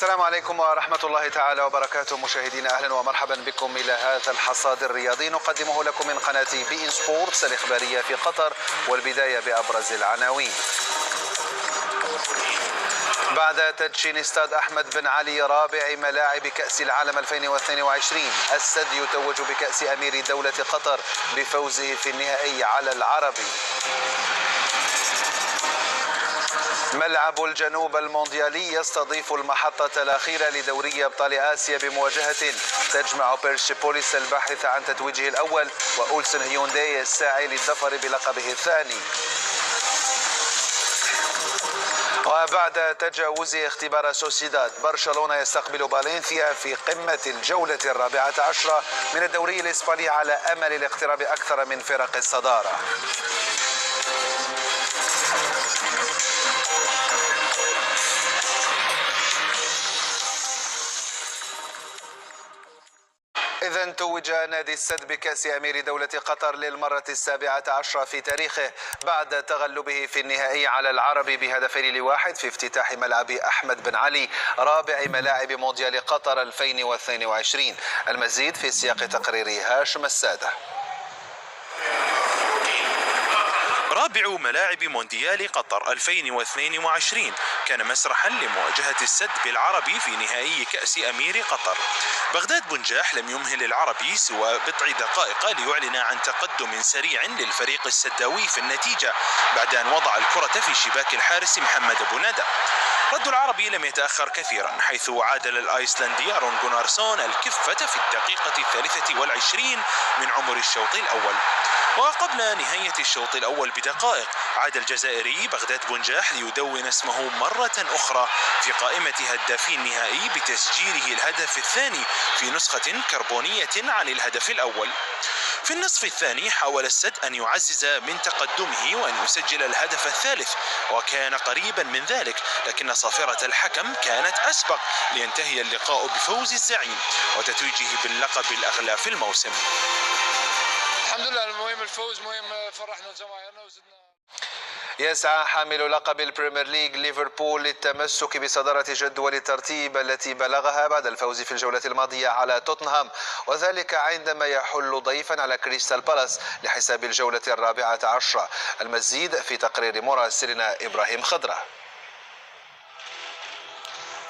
السلام عليكم ورحمة الله تعالى وبركاته. مشاهدينا أهلا ومرحبا بكم إلى هذا الحصاد الرياضي نقدمه لكم من قناة بي إن سبورتس الإخبارية في قطر، والبداية بأبرز العناوين. بعد تدشين استاد أحمد بن علي رابع ملاعب كأس العالم 2022، السد يتوج بكأس أمير دولة قطر بفوزه في النهائي على العربي. ملعب الجنوب المونديالي يستضيف المحطة الأخيرة لدوري أبطال آسيا بمواجهة تجمع بيرسيبوليس الباحث عن تتويجه الأول وأولسن هيونداي الساعي للظفر بلقبه الثاني. وبعد تجاوز اختبار سوسيداد، برشلونة يستقبل فالنسيا في قمة الجولة 14 من الدوري الإسباني على أمل الاقتراب أكثر من فرق الصدارة. إذا توج نادي السد بكأس أمير دولة قطر للمرة 17 في تاريخه بعد تغلبه في النهائي على العربي ب2-1 في افتتاح ملعب أحمد بن علي رابع ملاعب مونديال قطر 2022. المزيد في سياق تقرير هاشم السادة. رابع ملاعب مونديال قطر 2022 كان مسرحا لمواجهة السد بالعربي في نهائي كأس أمير قطر. بغداد بنجاح لم يمهل العربي سوى بضع دقائق ليعلن عن تقدم سريع للفريق السداوي في النتيجة بعد أن وضع الكرة في شباك الحارس محمد أبو ندى. رد العربي لم يتأخر كثيرا، حيث عادل الأيسلندي أرون جونارسون الكفة في الدقيقة 23 من عمر الشوط الأول. وقبل نهاية الشوط الأول بدقائق عاد الجزائري بغداد بنجاح ليدون اسمه مرة أخرى في قائمة هدافي النهائي بتسجيله الهدف الثاني في نسخة كربونية عن الهدف الأول. في النصف الثاني حاول السد أن يعزز من تقدمه وأن يسجل الهدف الثالث، وكان قريبا من ذلك، لكن صافرة الحكم كانت أسبق لينتهي اللقاء بفوز الزعيم وتتويجه باللقب الأغلى في الموسم. الحمد لله، المهم الفوز، مهم فرحنا جماهيرنا وزدنا. يسعى حامل لقب البريمير ليج ليفربول للتمسك بصدارة جدول الترتيب التي بلغها بعد الفوز في الجولة الماضية على توتنهام، وذلك عندما يحل ضيفا على كريستال بالاس لحساب الجولة 14. المزيد في تقرير مراسلنا إبراهيم خضرة.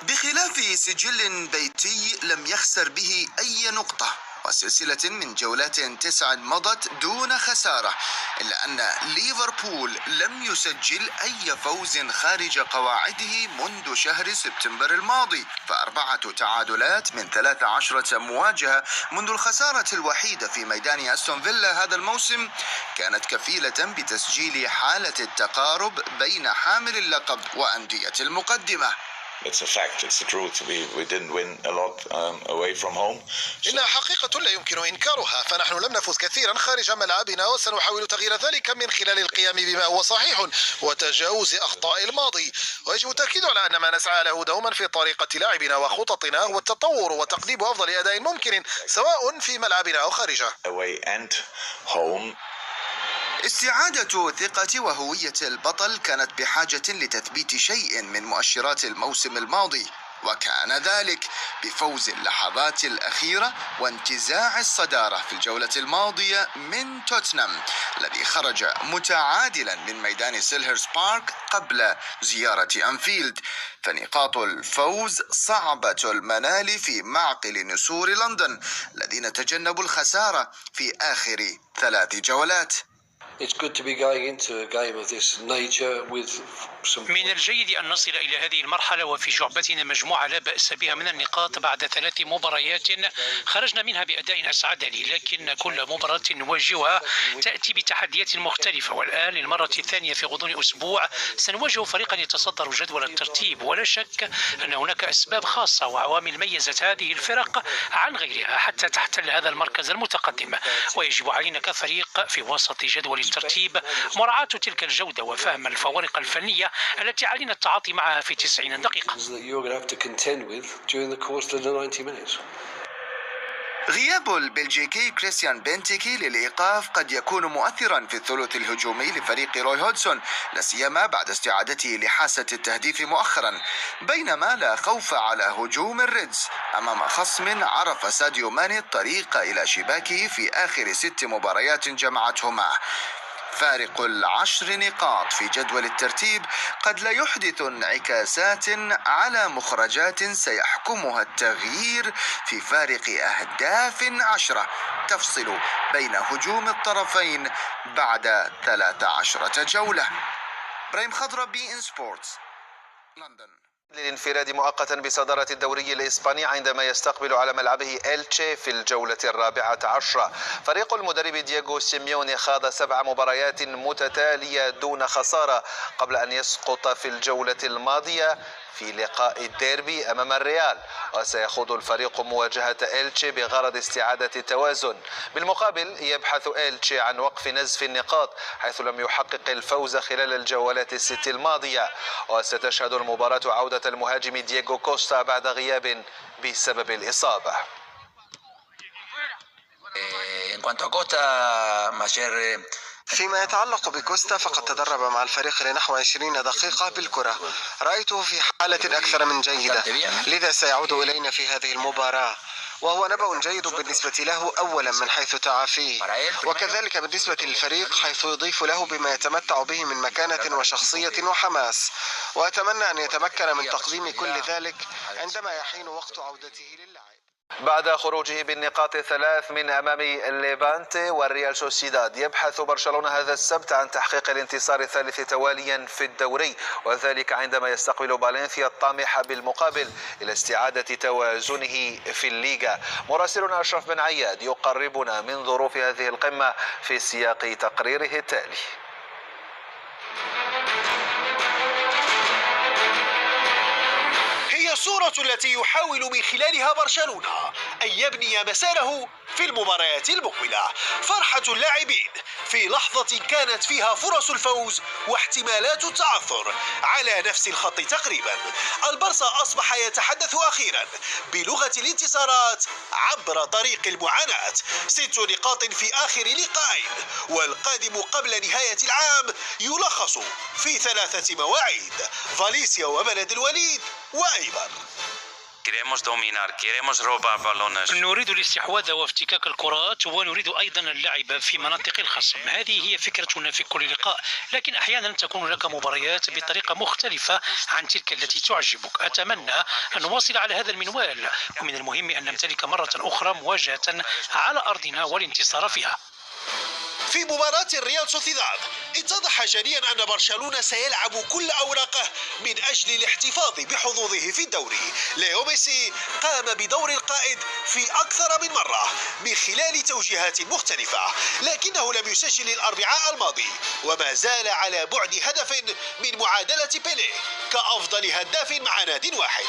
بخلاف سجل بيتي لم يخسر به أي نقطة وسلسلة من جولات 9 مضت دون خسارة، إلا أن ليفربول لم يسجل أي فوز خارج قواعده منذ شهر سبتمبر الماضي، ف4 تعادلات من 13 مواجهة منذ الخسارة الوحيدة في ميدان أستون فيلا هذا الموسم كانت كفيلة بتسجيل حالة التقارب بين حامل اللقب وأندية المقدمة. It's a fact. It's the truth. We didn't win a lot away from home. إنها حقيقة لا يمكن إنكارها، فنحن لم نفز كثيرا خارج ملعبنا، وسنحاول تغيير ذلك من خلال القيام بما هو صحيح وتجاوز أخطاء الماضي. ويجب التأكيد على أن ما نسعى له دوما في طريقة لاعبنا وخططنا هو التطور وتقديم أفضل أداء ممكن سواء في ملعبنا أو خارجه. Away and home. استعادة ثقة وهوية البطل كانت بحاجة لتثبيت شيء من مؤشرات الموسم الماضي، وكان ذلك بفوز اللحظات الأخيرة وانتزاع الصدارة في الجولة الماضية من توتنهام الذي خرج متعادلا من ميدان سيلهرز بارك قبل زيارة أنفيلد. فنقاط الفوز صعبة المنال في معقل نسور لندن الذين تجنبوا الخسارة في آخر 3 جولات. من الجيد أن نصل إلى هذه المرحلة وفي جعبتنا مجموعة لا بأس بها من النقاط بعد 3 مباريات خرجنا منها بأداء أسعدني، لكن كل مباراة نواجهها تأتي بتحديات مختلفة، والآن للمرة الثانية في غضون أسبوع سنواجه فريقا يتصدر جدول الترتيب، ولا شك أن هناك أسباب خاصة وعوامل ميزت هذه الفرق عن غيرها حتى تحتل هذا المركز المتقدم، ويجب علينا كفريق في وسط جدول الترتيب مراعاة تلك الجودة وفهم الفوارق الفنية التي علينا التعاطي معها في 90 دقيقة. غياب البلجيكي كريستيان بنتيكي للإيقاف قد يكون مؤثرا في الثلث الهجومي لفريق روي هودسون، لا سيما بعد استعادته لحاسة التهديف مؤخرا، بينما لا خوف على هجوم الريدز أمام خصم عرف ساديو ماني الطريق إلى شباكه في آخر 6 مباريات جمعته معه. فارق 10 نقاط في جدول الترتيب قد لا يحدث انعكاسات على مخرجات سيحكمها التغيير في فارق أهداف 10 تفصل بين هجوم الطرفين بعد 13 جولة. إبراهيم خضر، بي إن سبورتس، لندن. للانفراد مؤقتا بصدارة الدوري الإسباني عندما يستقبل على ملعبه إلتشي في الجولة 14. فريق المدرب دييغو سيميوني خاض 7 مباريات متتالية دون خسارة قبل أن يسقط في الجولة الماضية في لقاء الديربي أمام الريال، وسيخوض الفريق مواجهة إلتشي بغرض استعادة التوازن. بالمقابل يبحث إلتشي عن وقف نزف النقاط حيث لم يحقق الفوز خلال الجولات ال6 الماضية، وستشهد المباراة عودة المهاجم دييغو كوستا بعد غياب بسبب الإصابة. فيما يتعلق بكوستا فقد تدرب مع الفريق لنحو 20 دقيقة بالكرة، رأيته في حالة أكثر من جيدة، لذا سيعود إلينا في هذه المباراة، وهو نبأ جيد بالنسبة له أولا من حيث تعافيه، وكذلك بالنسبة للفريق حيث يضيف له بما يتمتع به من مكانة وشخصية وحماس، وأتمنى أن يتمكن من تقديم كل ذلك عندما يحين وقت عودته للعب. بعد خروجه بالنقاط 3 من أمام ليفانتي والريال سوسيداد، يبحث برشلونة هذا السبت عن تحقيق الانتصار الثالث تواليا في الدوري، وذلك عندما يستقبل فالنسيا الطامح بالمقابل إلى استعادة توازنه في الليغا. مراسلنا أشرف بن عياد يقربنا من ظروف هذه القمة في سياق تقريره التالي. الصورة التي يحاول من خلالها برشلونة أن يبني مساره في المباريات المقبلة. فرحة اللاعبين في لحظة كانت فيها فرص الفوز واحتمالات التعثر على نفس الخط تقريبا. البرصا أصبح يتحدث أخيرا بلغة الانتصارات عبر طريق المعاناة. 6 نقاط في آخر لقاءين، والقادم قبل نهاية العام يلخص في 3 مواعيد: فالنسيا وبلد الوليد وأيضا نريد الاستحواذ وافتكاك الكرات، ونريد أيضا اللعب في مناطق الخصم. هذه هي فكرتنا في كل لقاء، لكن أحيانا تكون لك مباريات بطريقة مختلفة عن تلك التي تعجبك. أتمنى أن نواصل على هذا المنوال، ومن المهم أن نمتلك مرة أخرى مواجهة على أرضنا والانتصار فيها. في مباراة الريال سوسيداد اتضح جليا أن برشلونة سيلعب كل أوراقه من أجل الاحتفاظ بحظوظه في الدوري. ليو ميسي قام بدور القائد في أكثر من مرة من خلال توجيهات مختلفة، لكنه لم يسجل الأربعاء الماضي، وما زال على بعد هدف من معادلة بيليه كأفضل هداف مع ناد واحد.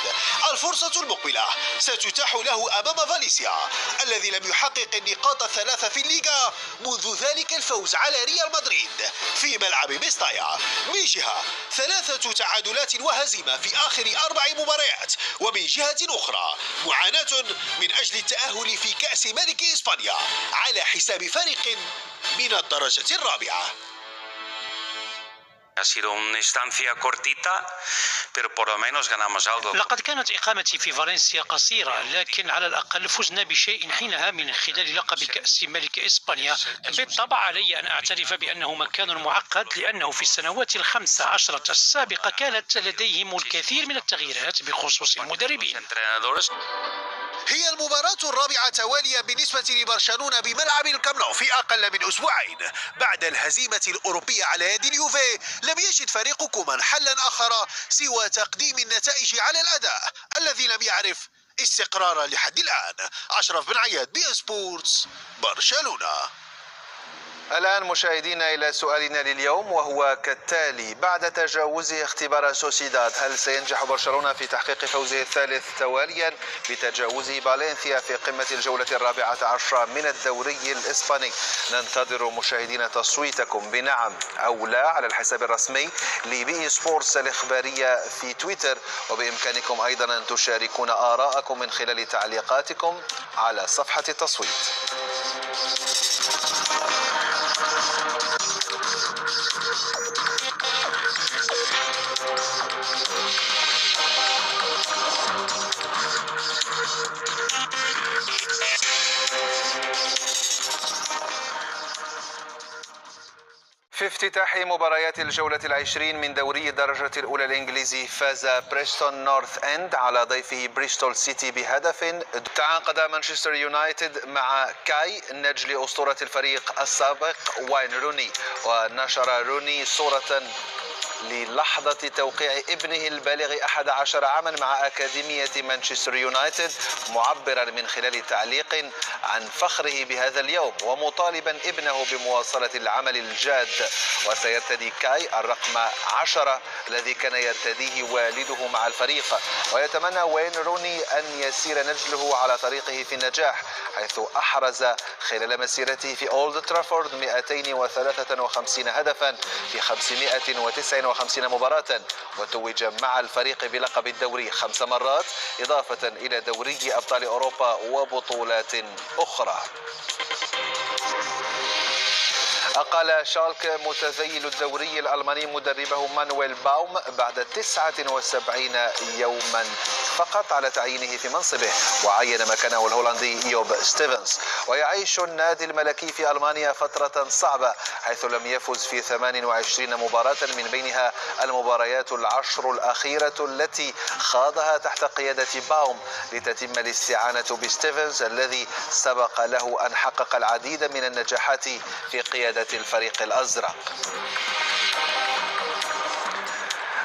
الفرصة المقبلة ستتاح له أمام فالنسيا الذي لم يحقق النقاط 3 في الليغا منذ ذلك الفوز على ريال مدريد في ملعب ميستايا. من جهة 3 تعادلات وهزيمة في آخر 4 مباريات، ومن جهة أخرى معاناة من أجل التأهل في كأس ملك إسبانيا على حساب فريق من الدرجة الرابعة. لقد كانت إقامتي في فالنسيا قصيرة، لكن على الأقل فزنا بشيء حينها من خلال لقب كأس ملك إسبانيا. بالطبع علي أن أعترف بأنه مكان معقد، لأنه في السنوات 15 السابقة كانت لديهم الكثير من التغييرات بخصوص المدربين. هي المباراة الرابعة تواليا بالنسبة لبرشلونة بملعب الكامب نو في أقل من أسبوعين. بعد الهزيمة الأوروبية على يد اليوفي لم يجد فريق كومان حلا آخر سوى تقديم النتائج على الأداء الذي لم يعرف استقرارا لحد الآن. أشرف بن عياد، بي إن سبورتس، برشلونة. الآن مشاهدينا إلى سؤالنا لليوم، وهو كالتالي: بعد تجاوزه اختبار سوسيداد، هل سينجح برشلونة في تحقيق فوزه الثالث تواليا بتجاوز فالنسيا في قمة الجولة 14 من الدوري الإسباني؟ ننتظر مشاهدينا تصويتكم بنعم أو لا على الحساب الرسمي لبي سبورتس الإخبارية في تويتر، وبإمكانكم أيضا أن تشاركون آراءكم من خلال تعليقاتكم على صفحة التصويت. في افتتاح مباريات الجولة 20 من دوري الدرجة الأولى الإنجليزي، فاز بريستون نورث إند على ضيفه بريستول سيتي بهدف. تعاقد مانشستر يونايتد مع كاي نجل أسطورة الفريق السابق واين روني، ونشر روني صورة للحظة توقيع ابنه البالغ 11 عاما مع أكاديمية مانشستر يونايتد، معبرا من خلال تعليق عن فخره بهذا اليوم ومطالبا ابنه بمواصلة العمل الجاد. وسيرتدي كاي الرقم 10 الذي كان يرتديه والده مع الفريق، ويتمنى وين روني أن يسير نجله على طريقه في النجاح، حيث أحرز خلال مسيرته في أولد ترافورد 253 هدفا في 559 مباراة، وتوج مع الفريق بلقب الدوري 5 مرات، إضافة إلى دوري أبطال أوروبا وبطولات أخرى. أقال شالكه متزيل الدوري الألماني مدربه مانويل باوم بعد 79 يوما فقط على تعيينه في منصبه، وعين مكانه الهولندي يوب ستيفنز. ويعيش النادي الملكي في ألمانيا فترة صعبة، حيث لم يفز في 28 مباراة من بينها المباريات العشر الأخيرة التي خاضها تحت قيادة باوم، لتتم الاستعانة بستيفنز الذي سبق له أن حقق العديد من النجاحات في قيادة الفريق الأزرق.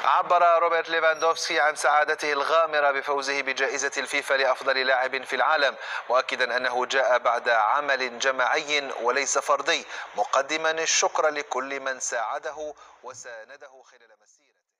عبر روبرت ليفاندوفسكي عن سعادته الغامرة بفوزه بجائزة الفيفا لأفضل لاعب في العالم، مؤكدا أنه جاء بعد عمل جماعي وليس فردي، مقدما الشكر لكل من ساعده وسانده خلال مسيرته.